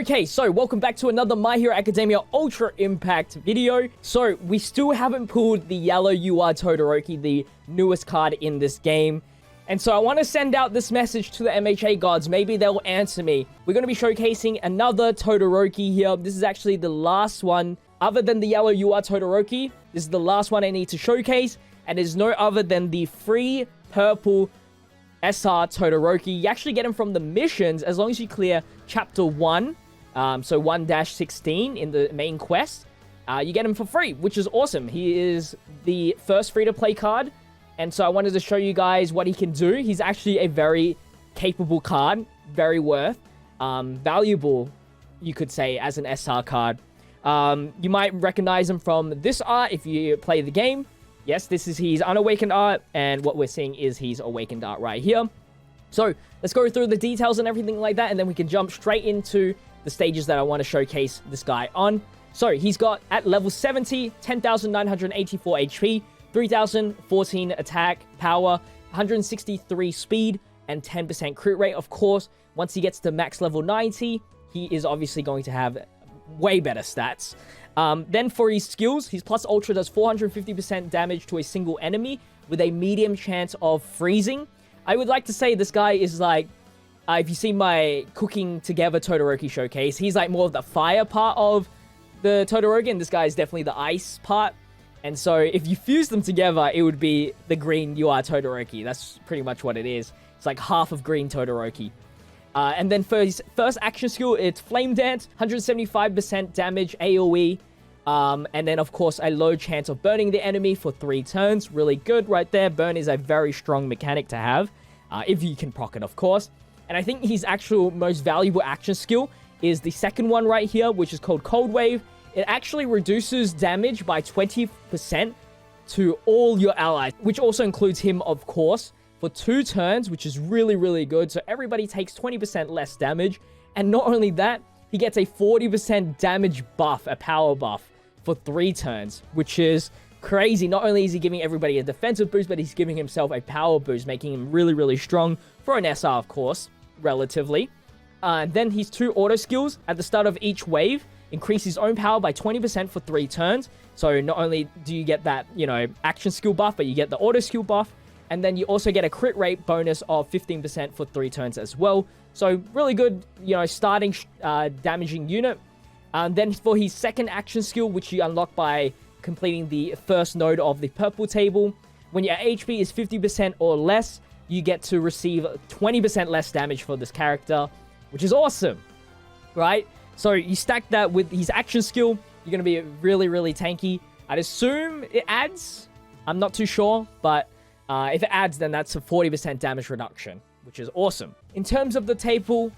Okay, so welcome back to another My Hero Academia Ultra Impact video. So we still haven't pulled the yellow UR Todoroki, the newest card in this game. And so I want to send out this message to the MHA gods. Maybe they'll answer me. We're going to be showcasing another Todoroki here. This is actually the last one. Other than the yellow UR Todoroki, this is the last one I need to showcase. And it's no other than the free purple SR Todoroki. You actually get him from the missions as long as you clear Chapter 1. So 1-16 in the main quest. You get him for free, which is awesome. He is the first free-to-play card. And so I wanted to show you guys what he can do. He's actually a very capable card. Very worth. Valuable, you could say, as an SR card. You might recognize him from this art if you play the game. Yes, this is his unawakened art, and what we're seeing is his awakened art right here. So, let's go through the details and everything like that, and then we can jump straight into the stages that I want to showcase this guy on. So, he's got, at level 70, 10,984 HP, 3,014 attack power, 163 speed, and 10% crit rate. Of course, once he gets to max level 90, he is obviously going to have way better stats. Then for his skills, his plus ultra does 450% damage to a single enemy with a medium chance of freezing. I would like to say this guy is like, if you see my cooking together Todoroki showcase, he's like more of the fire part of the Todoroki, and this guy is definitely the ice part. And so if you fuse them together, it would be the green UR Todoroki. That's pretty much what it is. It's like half of green Todoroki. And then for his first action skill, it's Flame Dance, 175% damage AoE. And then, of course, a low chance of burning the enemy for 3 turns. Really good right there. Burn is a very strong mechanic to have, if you can proc it, of course. And I think his actual most valuable action skill is the second one right here, which is called Cold Wave. It actually reduces damage by 20% to all your allies, which also includes him, of course, for 2 turns, which is really, really good. So everybody takes 20% less damage. And not only that, he gets a 40% damage buff, a power buff, for 3 turns, which is crazy. Not only is he giving everybody a defensive boost, but he's giving himself a power boost, making him really, really strong for an SR, of course, relatively. Then his 2 auto skills at the start of each wave increase his own power by 20% for 3 turns. So not only do you get that, action skill buff, but you get the auto skill buff. And then you also get a crit rate bonus of 15% for 3 turns as well. So really good, starting damaging unit. Then for his second action skill, which you unlock by completing the first node of the purple table, when your HP is 50% or less, you get to receive 20% less damage for this character, which is awesome, right? So you stack that with his action skill, you're going to be really, really tanky. I'd assume it adds. I'm not too sure, but if it adds, then that's a 40% damage reduction, which is awesome. In terms of the table,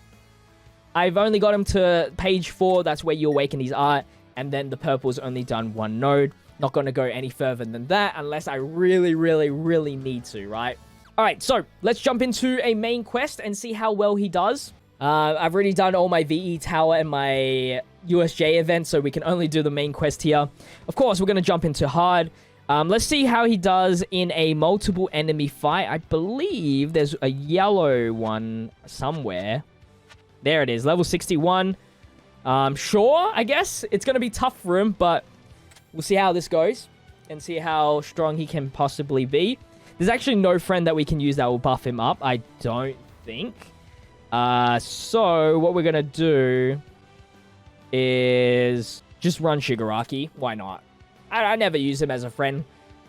I've only got him to page 4. That's where you awaken his art. And then the purple's only done 1 node. Not going to go any further than that unless I really, really, really need to, right? Alright, so let's jump into a main quest and see how well he does. I've already done all my VE Tower and my USJ events, so we can only do the main quest here. Of course, we're going to jump into hard. Let's see how he does in a multiple enemy fight. I believe there's a yellow one somewhere. There it is, level 61. Sure, I guess. It's going to be tough for him, but we'll see how this goes and see how strong he can possibly be. There's actually no friend that we can use that will buff him up, I don't think. So what we're going to do is just run Shigaraki. Why not? I never use him as a friend.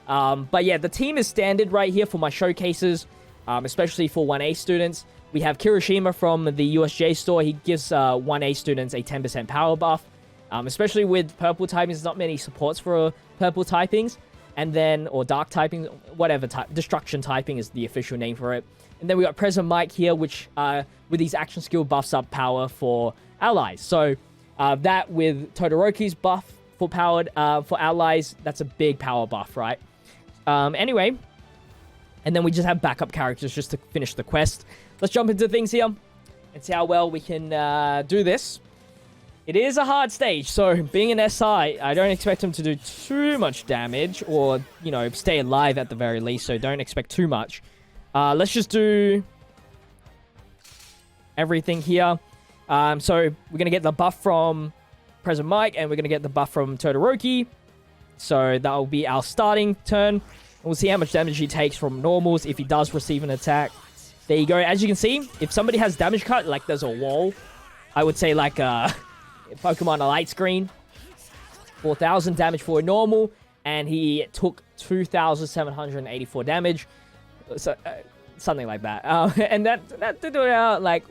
But yeah, the team is standard right here for my showcases, especially for 1A students. We have Kirishima from the USJ store. He gives 1A students a 10% power buff. Especially with purple typings, there's not many supports for purple typings. And then, or dark typing, whatever type, destruction typing is the official name for it. And then we got President Mike here, which with his action skill buffs up power for allies. So that with Todoroki's buff for powered for allies, that's a big power buff, right? Anyway, and then we just have backup characters just to finish the quest. Let's jump into things here and see how well we can do this. It is a hard stage, so being an SI, I don't expect him to do too much damage or, stay alive at the very least, so don't expect too much. Let's just do everything here. So we're going to get the buff from President Mike, and we're going to get the buff from Todoroki. So that'll be our starting turn. We'll see how much damage he takes from normals if he does receive an attack. There you go. As you can see, if somebody has damage cut, like there's a wall, I would say like Pokemon Light Screen. 4,000 damage for a normal, and he took 2,784 damage. So, something like that. And that did like,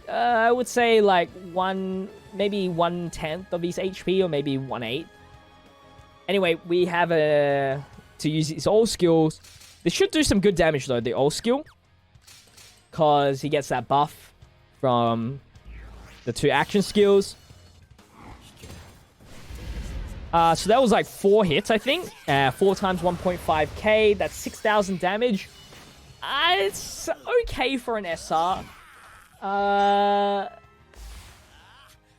I would say like maybe 1/10 of his HP, or maybe 1/8. Anyway, we have to use his all skills. This should do some good damage though, the all skill, because he gets that buff from the 2 action skills. So that was like 4 hits, I think. 4 times 1.5k. That's 6,000 damage. It's okay for an SR.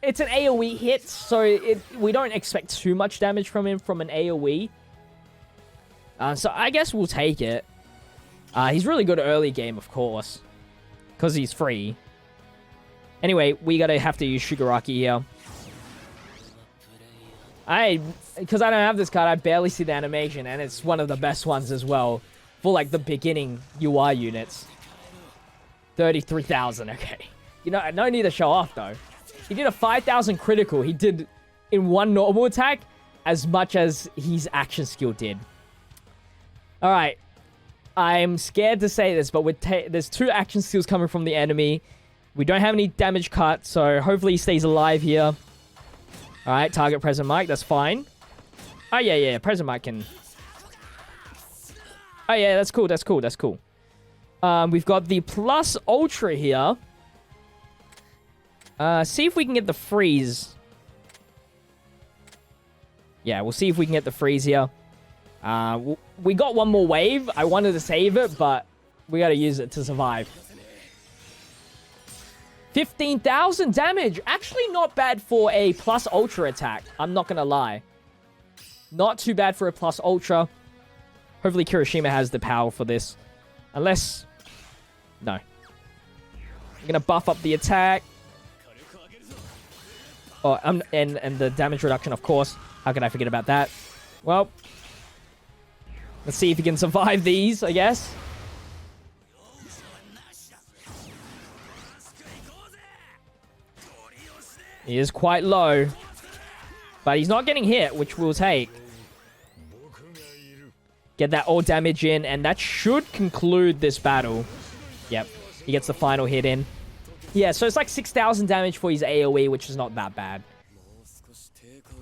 It's an AoE hit, so we don't expect too much damage from him from an AoE. So I guess we'll take it. He's really good early game, of course, because he's free. Anyway, we have to use Shigaraki here. Because I don't have this card, I barely see the animation, and it's one of the best ones as well for like the beginning UI units. 33,000, okay. You know, no need to show off though. He did a 5,000 critical. He did in one normal attack as much as his action skill did. All right, I'm scared to say this, but there's 2 action skills coming from the enemy. We don't have any damage cut, so hopefully he stays alive here. All right, target President Mike. That's fine. Oh, yeah. President Mike can... Oh, yeah, that's cool. We've got the Plus Ultra here. See if we can get the freeze. Yeah, we'll see if we can get the freeze here. We got one more wave. I wanted to save it, but we got to use it to survive. 15,000 damage. Actually not bad for a Plus Ultra attack. I'm not going to lie. Not too bad for a Plus Ultra. Hopefully Kirishima has the power for this. Unless... No. I'm going to buff up the attack. Oh, and the damage reduction, of course. How could I forget about that? Well... Let's see if he can survive these, I guess. He is quite low. But he's not getting hit, which we'll take. Get that all damage in, and that should conclude this battle. Yep, he gets the final hit in. Yeah, so it's like 6,000 damage for his AoE, which is not that bad.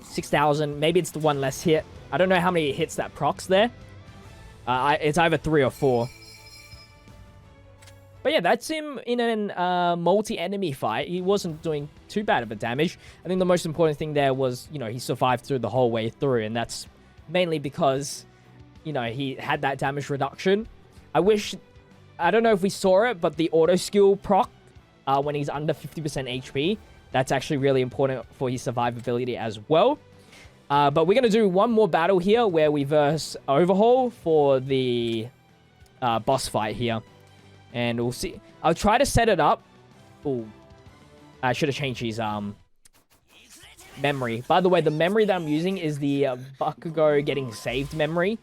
6,000, maybe it's the one less hit. I don't know how many hits that procs there. It's either 3 or 4. But yeah, that's him in a multi-enemy fight. He wasn't doing too bad of a damage. I think the most important thing there was, you know, he survived through the whole way through. And that's mainly because, you know, he had that damage reduction. I don't know if we saw it, but the auto skill proc, when he's under 50% HP, that's actually really important for his survivability as well. But we're going to do one more battle here where we verse Overhaul for the boss fight here. And we'll see. I'll try to set it up. Ooh. I should have changed his memory. By the way, the memory that I'm using is the Bakugo getting saved memory.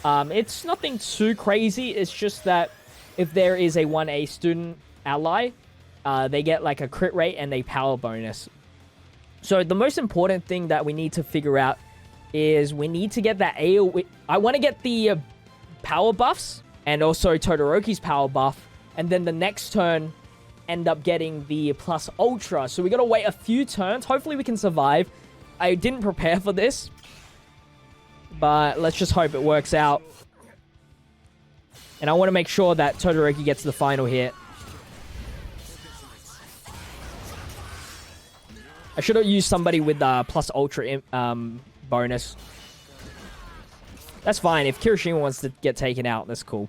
It's nothing too crazy. It's just that if there is a 1A student ally, they get like a crit rate and a power bonus. So the most important thing that we need to figure out is we need to get that AoE. I want to get the power buffs and also Todoroki's power buff. And then the next turn end up getting the Plus Ultra. So we got to wait a few turns. Hopefully we can survive. I didn't prepare for this, but let's just hope it works out. And I want to make sure that Todoroki gets the final hit. I should have used somebody with the Plus Ultra bonus. That's fine. If Kirishima wants to get taken out, that's cool.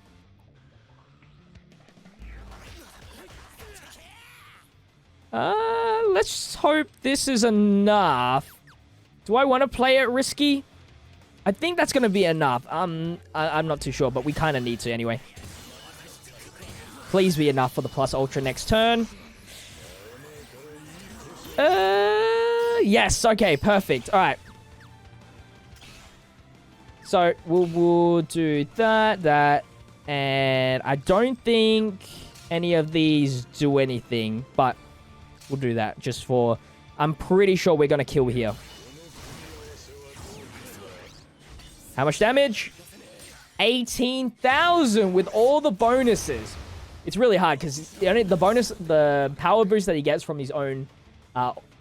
Let's hope this is enough. Do I want to play it risky? I think that's going to be enough. I'm not too sure, but we kind of need to anyway. Please be enough for the Plus Ultra next turn. Yes. Okay, perfect. All right. So we'll do that, and I don't think any of these do anything, but we'll do that just for... I'm pretty sure we're going to kill here. How much damage? 18,000 with all the bonuses. It's really hard because the power boost that he gets from his own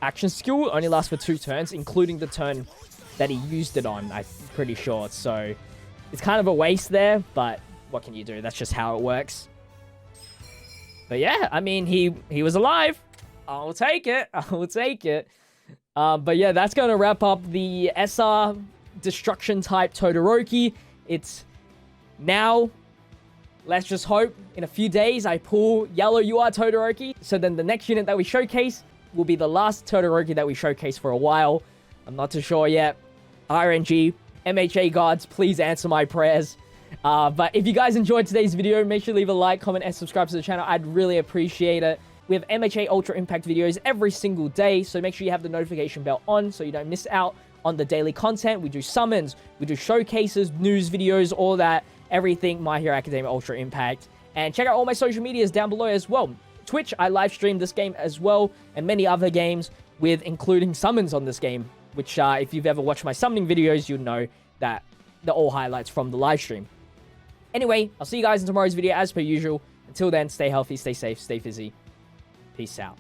action skill only lasts for 2 turns, including the turn that he used it on, I'm pretty sure. So it's kind of a waste there, but what can you do? That's just how it works. But yeah, I mean, he was alive. I'll take it. I'll take it. But yeah, that's going to wrap up the SR Destruction type Todoroki. It's now, let's just hope in a few days I pull yellow UR Todoroki. So then the next unit that we showcase will be the last Todoroki that we showcase for a while. I'm not too sure yet. RNG, MHA gods, please answer my prayers. But if you guys enjoyed today's video, make sure to leave a like, comment, and subscribe to the channel. I'd really appreciate it. We have MHA Ultra Impact videos every single day, so make sure you have the notification bell on so you don't miss out on the daily content. We do summons, we do showcases, news videos, all that, everything My Hero Academia Ultra Impact. And check out all my social medias down below as well. Twitch, I live stream this game as well, and many other games, with including summons on this game, which if you've ever watched my summoning videos, you'd know that they're all highlights from the live stream. Anyway, I'll see you guys in tomorrow's video as per usual. Until then, stay healthy, stay safe, stay fizzy. Peace out.